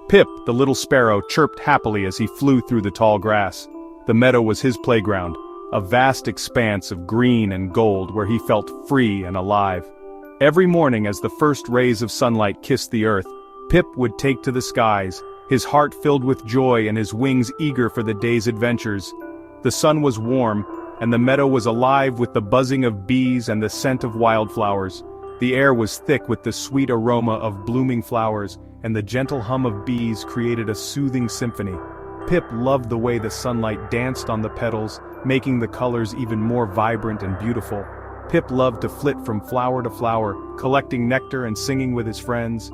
Pip, the little sparrow, chirped happily as he flew through the tall grass. The meadow was his playground, a vast expanse of green and gold where he felt free and alive. Every morning as the first rays of sunlight kissed the earth, Pip would take to the skies, his heart filled with joy and his wings eager for the day's adventures. The sun was warm, and the meadow was alive with the buzzing of bees and the scent of wildflowers. The air was thick with the sweet aroma of blooming flowers, and the gentle hum of bees created a soothing symphony. Pip loved the way the sunlight danced on the petals, making the colors even more vibrant and beautiful. Pip loved to flit from flower to flower, collecting nectar and singing with his friends.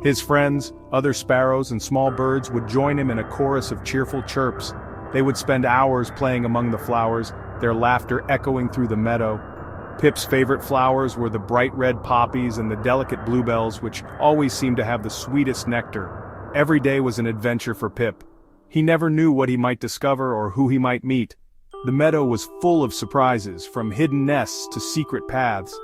His friends, other sparrows and small birds would join him in a chorus of cheerful chirps. They would spend hours playing among the flowers, their laughter echoing through the meadow. Pip's favorite flowers were the bright red poppies and the delicate bluebells, which always seemed to have the sweetest nectar. Every day was an adventure for Pip. He never knew what he might discover or who he might meet. The meadow was full of surprises, from hidden nests to secret paths.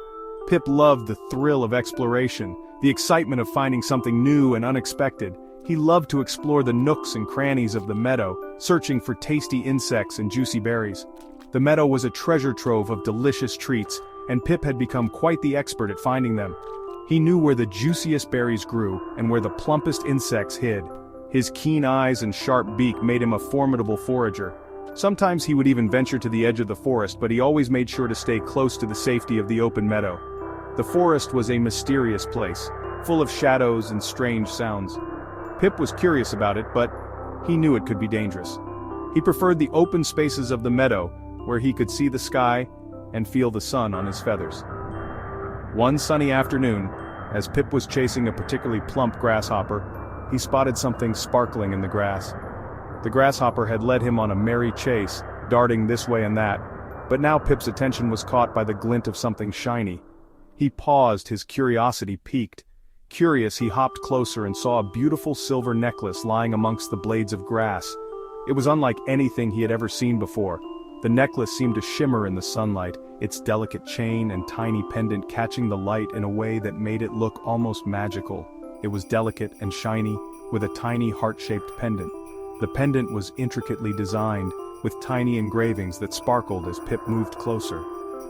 Pip loved the thrill of exploration, the excitement of finding something new and unexpected. He loved to explore the nooks and crannies of the meadow, searching for tasty insects and juicy berries. The meadow was a treasure trove of delicious treats, and Pip had become quite the expert at finding them. He knew where the juiciest berries grew and where the plumpest insects hid. His keen eyes and sharp beak made him a formidable forager. Sometimes he would even venture to the edge of the forest, but he always made sure to stay close to the safety of the open meadow. The forest was a mysterious place, full of shadows and strange sounds. Pip was curious about it, but he knew it could be dangerous. He preferred the open spaces of the meadow, where he could see the sky and feel the sun on his feathers. One sunny afternoon, as Pip was chasing a particularly plump grasshopper, he spotted something sparkling in the grass. The grasshopper had led him on a merry chase, darting this way and that, but now Pip's attention was caught by the glint of something shiny. He paused, his curiosity piqued. Curious, he hopped closer and saw a beautiful silver necklace lying amongst the blades of grass. It was unlike anything he had ever seen before. The necklace seemed to shimmer in the sunlight, its delicate chain and tiny pendant catching the light in a way that made it look almost magical. It was delicate and shiny, with a tiny heart-shaped pendant. The pendant was intricately designed, with tiny engravings that sparkled as Pip moved closer.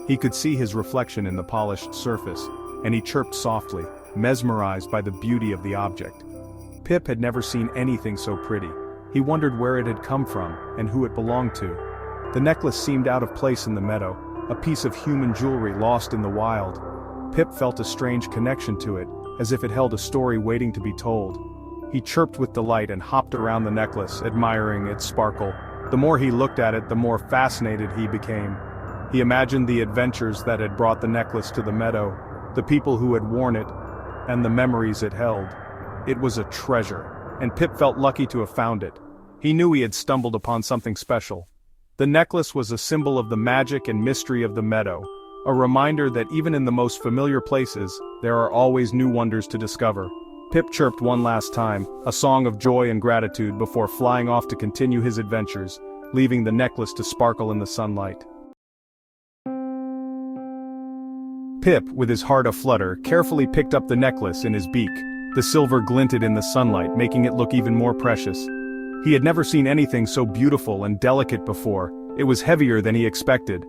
He could see his reflection in the polished surface, and he chirped softly, mesmerized by the beauty of the object. Pip had never seen anything so pretty. He wondered where it had come from, and who it belonged to. The necklace seemed out of place in the meadow, a piece of human jewelry lost in the wild. Pip felt a strange connection to it, as if it held a story waiting to be told. He chirped with delight and hopped around the necklace, admiring its sparkle. The more he looked at it, the more fascinated he became. He imagined the adventures that had brought the necklace to the meadow, the people who had worn it, and the memories it held. It was a treasure, and Pip felt lucky to have found it. He knew he had stumbled upon something special. The necklace was a symbol of the magic and mystery of the meadow, a reminder that even in the most familiar places, there are always new wonders to discover. Pip chirped one last time, a song of joy and gratitude before flying off to continue his adventures, leaving the necklace to sparkle in the sunlight. Pip, with his heart aflutter, carefully picked up the necklace in his beak. The silver glinted in the sunlight, making it look even more precious. He had never seen anything so beautiful and delicate before. It was heavier than he expected.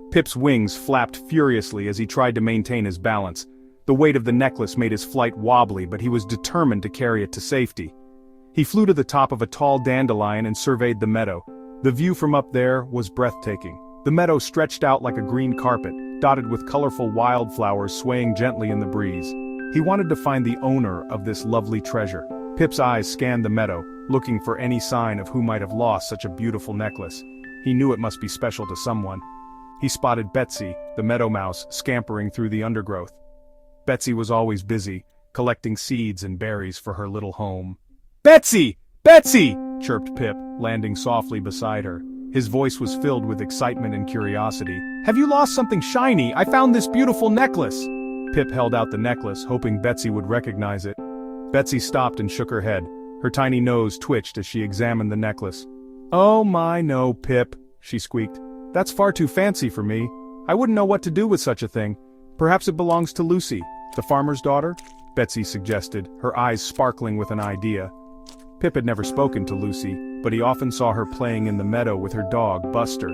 Pip's wings flapped furiously as he tried to maintain his balance. The weight of the necklace made his flight wobbly, but he was determined to carry it to safety. He flew to the top of a tall dandelion and surveyed the meadow. The view from up there was breathtaking. The meadow stretched out like a green carpet, dotted with colorful wildflowers swaying gently in the breeze. He wanted to find the owner of this lovely treasure. Pip's eyes scanned the meadow, looking for any sign of who might have lost such a beautiful necklace. He knew it must be special to someone. He spotted Betsy, the meadow mouse, scampering through the undergrowth. Betsy was always busy, collecting seeds and berries for her little home. "Betsy! Betsy!" chirped Pip, landing softly beside her. His voice was filled with excitement and curiosity. "Have you lost something shiny? I found this beautiful necklace!" Pip held out the necklace, hoping Betsy would recognize it. Betsy stopped and shook her head. Her tiny nose twitched as she examined the necklace. "Oh my no, Pip," she squeaked. "That's far too fancy for me. I wouldn't know what to do with such a thing. Perhaps it belongs to Lucy, the farmer's daughter?" Betsy suggested, her eyes sparkling with an idea. Pip had never spoken to Lucy, but he often saw her playing in the meadow with her dog, Buster.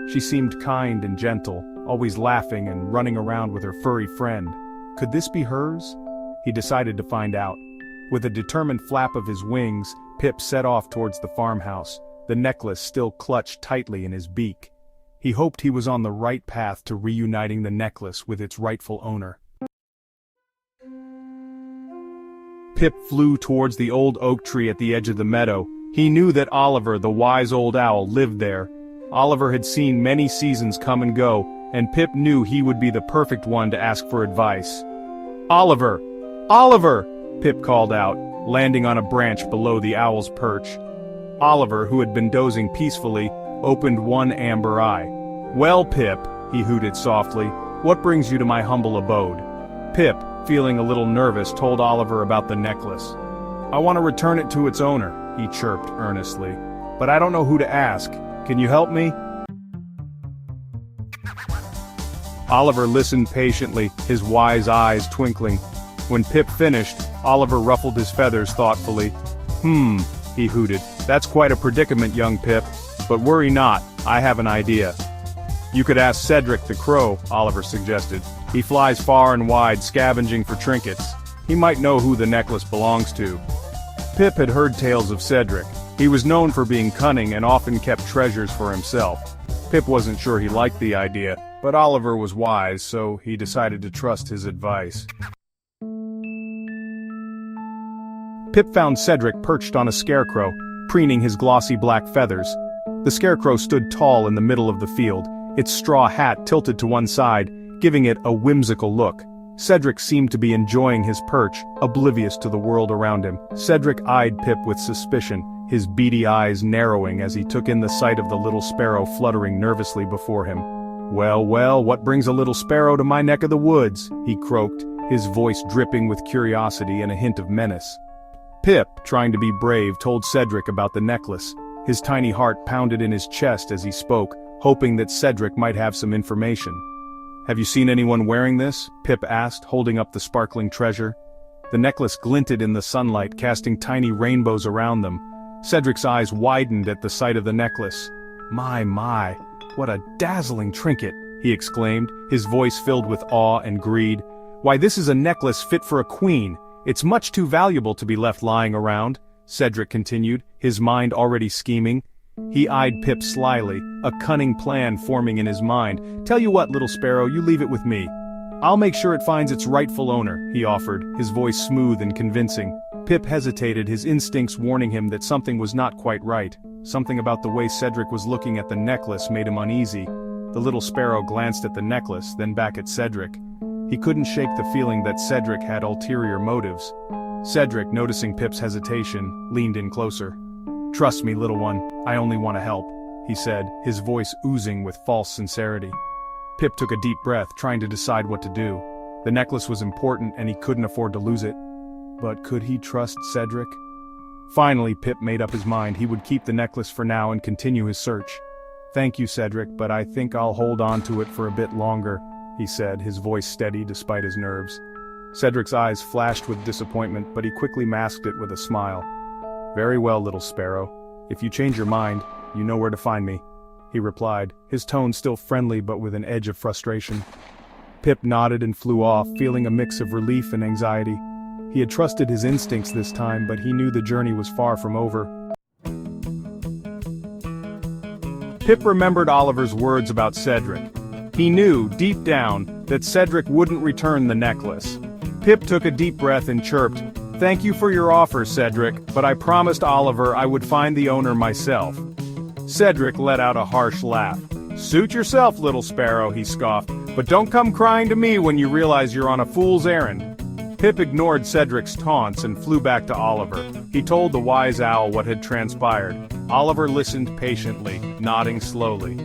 She seemed kind and gentle, always laughing and running around with her furry friend. Could this be hers? He decided to find out. With a determined flap of his wings, Pip set off towards the farmhouse, the necklace still clutched tightly in his beak. He hoped he was on the right path to reuniting the necklace with its rightful owner. Pip flew towards the old oak tree at the edge of the meadow. He knew that Oliver, the wise old owl, lived there. Oliver had seen many seasons come and go, and Pip knew he would be the perfect one to ask for advice. "Oliver! Oliver!" Pip called out, landing on a branch below the owl's perch. Oliver, who had been dozing peacefully, opened one amber eye. "Well, Pip," he hooted softly, "what brings you to my humble abode?" Pip, feeling a little nervous, told Oliver about the necklace. "I want to return it to its owner," he chirped earnestly. "But I don't know who to ask. Can you help me?" Oliver listened patiently, his wise eyes twinkling. When Pip finished, Oliver ruffled his feathers thoughtfully. He hooted. "That's quite a predicament, young Pip. But worry not, I have an idea." "You could ask Cedric the Crow," Oliver suggested. "He flies far and wide scavenging for trinkets. He might know who the necklace belongs to." Pip had heard tales of Cedric. He was known for being cunning and often kept treasures for himself. Pip wasn't sure he liked the idea, but Oliver was wise, so he decided to trust his advice. Pip found Cedric perched on a scarecrow, preening his glossy black feathers. The scarecrow stood tall in the middle of the field, its straw hat tilted to one side, giving it a whimsical look. Cedric seemed to be enjoying his perch, oblivious to the world around him. Cedric eyed Pip with suspicion, his beady eyes narrowing as he took in the sight of the little sparrow fluttering nervously before him. "Well, well, what brings a little sparrow to my neck of the woods?" he croaked, his voice dripping with curiosity and a hint of menace. Pip, trying to be brave, told Cedric about the necklace. His tiny heart pounded in his chest as he spoke, hoping that Cedric might have some information. "Have you seen anyone wearing this?" Pip asked, holding up the sparkling treasure. The necklace glinted in the sunlight, casting tiny rainbows around them. Cedric's eyes widened at the sight of the necklace. My, what a dazzling trinket!" he exclaimed, his voice filled with awe and greed. "Why, this is a necklace fit for a queen. It's much too valuable to be left lying around," Cedric continued, his mind already scheming. He eyed Pip slyly, a cunning plan forming in his mind. "Tell you what, little sparrow, you leave it with me. I'll make sure it finds its rightful owner," he offered, his voice smooth and convincing. Pip hesitated, his instincts warning him that something was not quite right. Something about the way Cedric was looking at the necklace made him uneasy. The little sparrow glanced at the necklace, then back at Cedric. He couldn't shake the feeling that Cedric had ulterior motives. Cedric, noticing Pip's hesitation, leaned in closer. "Trust me, little one, I only want to help," he said, his voice oozing with false sincerity. Pip took a deep breath, trying to decide what to do. The necklace was important and he couldn't afford to lose it. But could he trust Cedric? Finally, Pip made up his mind he would keep the necklace for now and continue his search. "Thank you, Cedric, but I think I'll hold on to it for a bit longer," he said, his voice steady despite his nerves. Cedric's eyes flashed with disappointment, but he quickly masked it with a smile. "Very well, little sparrow. If you change your mind, you know where to find me," he replied, his tone still friendly but with an edge of frustration. Pip nodded and flew off, feeling a mix of relief and anxiety. He had trusted his instincts this time, but he knew the journey was far from over. Pip remembered Oliver's words about Cedric. He knew, deep down, that Cedric wouldn't return the necklace. Pip took a deep breath and chirped, "Thank you for your offer, Cedric, but I promised Oliver I would find the owner myself." Cedric let out a harsh laugh. "Suit yourself, little sparrow," he scoffed, "but don't come crying to me when you realize you're on a fool's errand." Pip ignored Cedric's taunts and flew back to Oliver. He told the wise owl what had transpired. Oliver listened patiently, nodding slowly.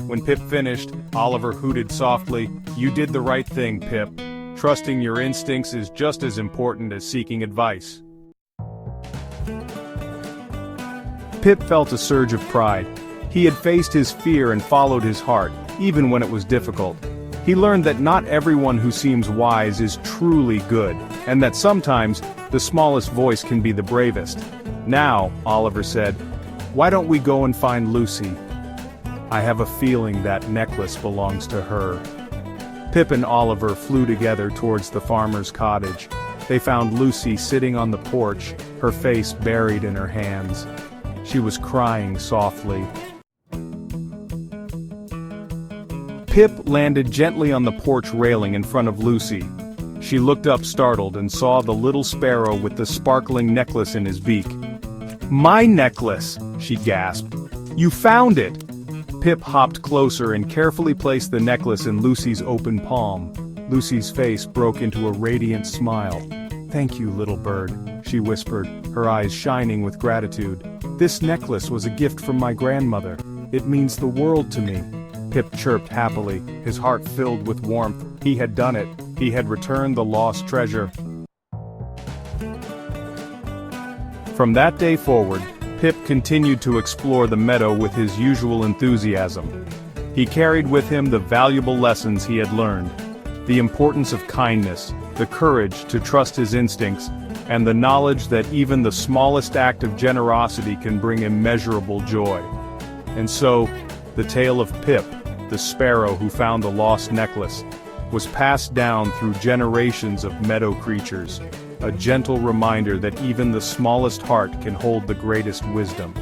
When Pip finished, Oliver hooted softly, "You did the right thing, Pip. Trusting your instincts is just as important as seeking advice." Pip felt a surge of pride. He had faced his fear and followed his heart, even when it was difficult. He learned that not everyone who seems wise is truly good, and that sometimes, the smallest voice can be the bravest. Now, Oliver said, why don't we go and find Lucy? I have a feeling that necklace belongs to her. Pip and Oliver flew together towards the farmer's cottage. They found Lucy sitting on the porch, her face buried in her hands. She was crying softly. Pip landed gently on the porch railing in front of Lucy. She looked up startled and saw the little sparrow with the sparkling necklace in his beak. "My necklace!" she gasped. "You found it!" Pip hopped closer and carefully placed the necklace in Lucy's open palm. Lucy's face broke into a radiant smile. "Thank you, little bird," she whispered, her eyes shining with gratitude. "This necklace was a gift from my grandmother. It means the world to me." Pip chirped happily, his heart filled with warmth. He had done it. He had returned the lost treasure. From that day forward, Pip continued to explore the meadow with his usual enthusiasm. He carried with him the valuable lessons he had learned: the importance of kindness, the courage to trust his instincts, and the knowledge that even the smallest act of generosity can bring immeasurable joy. And so, the tale of Pip, the sparrow who found the lost necklace, was passed down through generations of meadow creatures, a gentle reminder that even the smallest heart can hold the greatest wisdom.